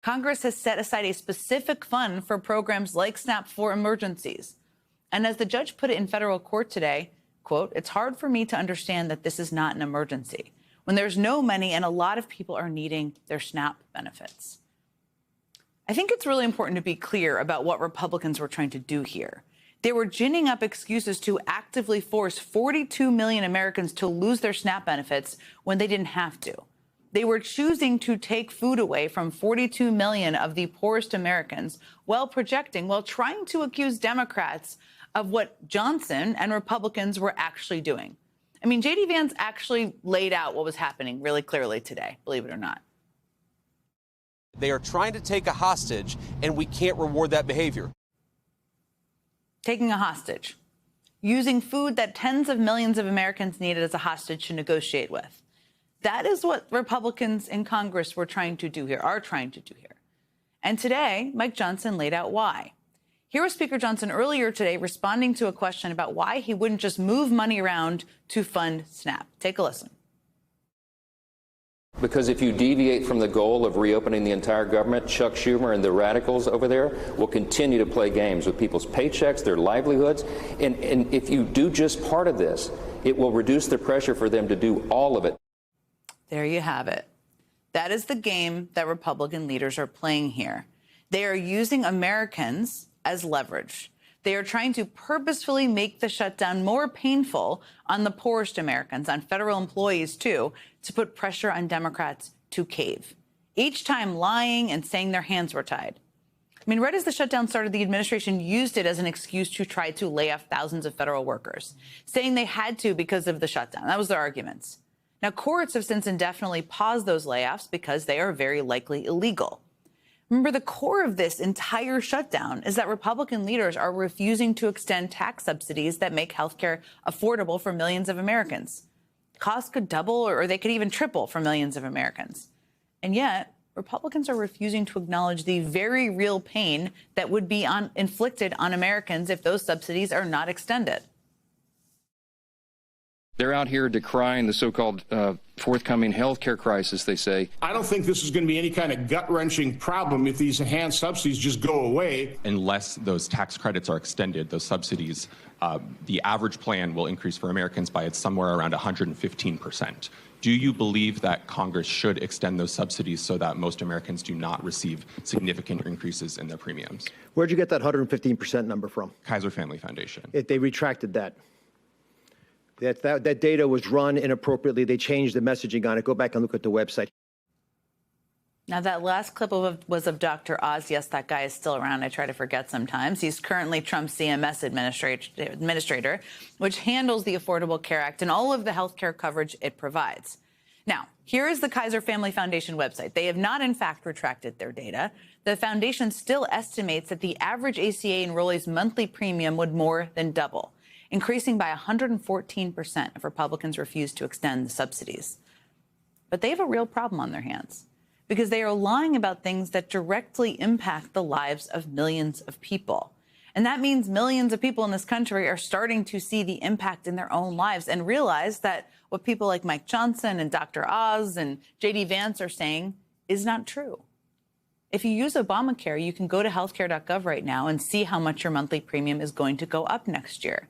Congress has set aside a specific fund for programs like SNAP for emergencies. And as the judge put it in federal court today, quote, "It's hard for me to understand that this is not an emergency when there's no money and a lot of people are needing their SNAP benefits." I think it's really important to be clear about what Republicans were trying to do here. They were ginning up excuses to actively force 42 million Americans to lose their SNAP benefits when they didn't have to. They were choosing to take food away from 42 million of the poorest Americans while trying to accuse Democrats of what Johnson and Republicans were actually doing. I mean, J.D. Vance actually laid out what was happening really clearly today, believe it or not. They are trying to take a hostage, and we can't reward that behavior. Taking a hostage, using food that tens of millions of Americans needed as a hostage to negotiate with. That is what Republicans in Congress are trying to do here. And today, Mike Johnson laid out why. Here was Speaker Johnson earlier today responding to a question about why he wouldn't just move money around to fund SNAP. Take a listen. Because if you deviate from the goal of reopening the entire government, Chuck Schumer and the radicals over there will continue to play games with people's paychecks, their livelihoods. And if you do just part of this, it will reduce the pressure for them to do all of it. There you have it. That is the game that Republican leaders are playing here. They are using Americans as leverage. They are trying to purposefully make the shutdown more painful on the poorest Americans, on federal employees, too, to put pressure on Democrats to cave, each time lying and saying their hands were tied. I mean, right as the shutdown started, the administration used it as an excuse to try to lay off thousands of federal workers, saying they had to because of the shutdown. That was their arguments. Now, courts have since indefinitely paused those layoffs because they are very likely illegal. Remember, the core of this entire shutdown is that Republican leaders are refusing to extend tax subsidies that make health care affordable for millions of Americans. Costs could double or they could even triple for millions of Americans. And yet, Republicans are refusing to acknowledge the very real pain that would be inflicted on Americans if those subsidies are not extended. They're out here decrying the so-called forthcoming health care crisis, they say. I don't think this is going to be any kind of gut-wrenching problem if these enhanced subsidies just go away. Unless those tax credits are extended, those subsidies, the average plan will increase for Americans by somewhere around 115%. Do you believe that Congress should extend those subsidies so that most Americans do not receive significant increases in their premiums? Where'd you get that 115% number from? Kaiser Family Foundation. They retracted that. That data was run inappropriately. They changed the messaging on it. Go back and look at the website. Now, that last clip was of Dr. Oz. Yes, that guy is still around. I try to forget sometimes. He's currently Trump's CMS administrator, which handles the Affordable Care Act and all of the health care coverage it provides. Now, here is the Kaiser Family Foundation website. They have not, in fact, retracted their data. The foundation still estimates that the average ACA enrollee's monthly premium would more than double, increasing by 114% if Republicans refuse to extend the subsidies. But they have a real problem on their hands because they are lying about things that directly impact the lives of millions of people. And that means millions of people in this country are starting to see the impact in their own lives and realize that what people like Mike Johnson and Dr. Oz and J.D. Vance are saying is not true. If you use Obamacare, you can go to healthcare.gov right now and see how much your monthly premium is going to go up next year.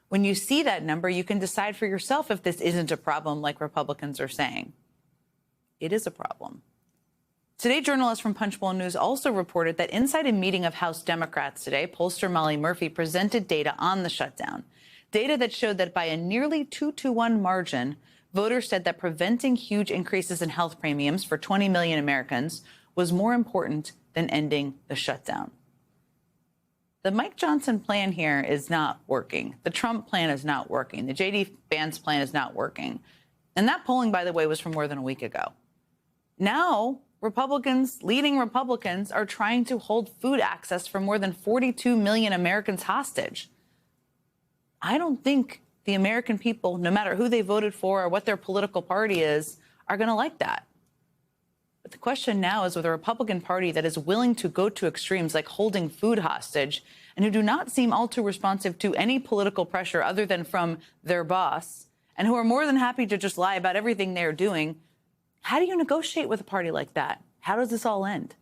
When you see that number, you can decide for yourself if this isn't a problem like Republicans are saying. It is a problem. Today, journalists from Punchbowl News also reported that inside a meeting of House Democrats today, pollster Molly Murphy presented data on the shutdown, data that showed that by a nearly 2-to-1 margin, voters said that preventing huge increases in health premiums for 20 million Americans was more important than ending the shutdown. The Mike Johnson plan here is not working. The Trump plan is not working. The J.D. Vance plan is not working. And that polling, by the way, was from more than a week ago. Now, leading Republicans, are trying to hold food access for more than 42 million Americans hostage. I don't think the American people, no matter who they voted for or what their political party is, are going to like that. But the question now is with a Republican Party that is willing to go to extremes like holding food hostage and who do not seem all too responsive to any political pressure other than from their boss and who are more than happy to just lie about everything they're doing. How do you negotiate with a party like that? How does this all end?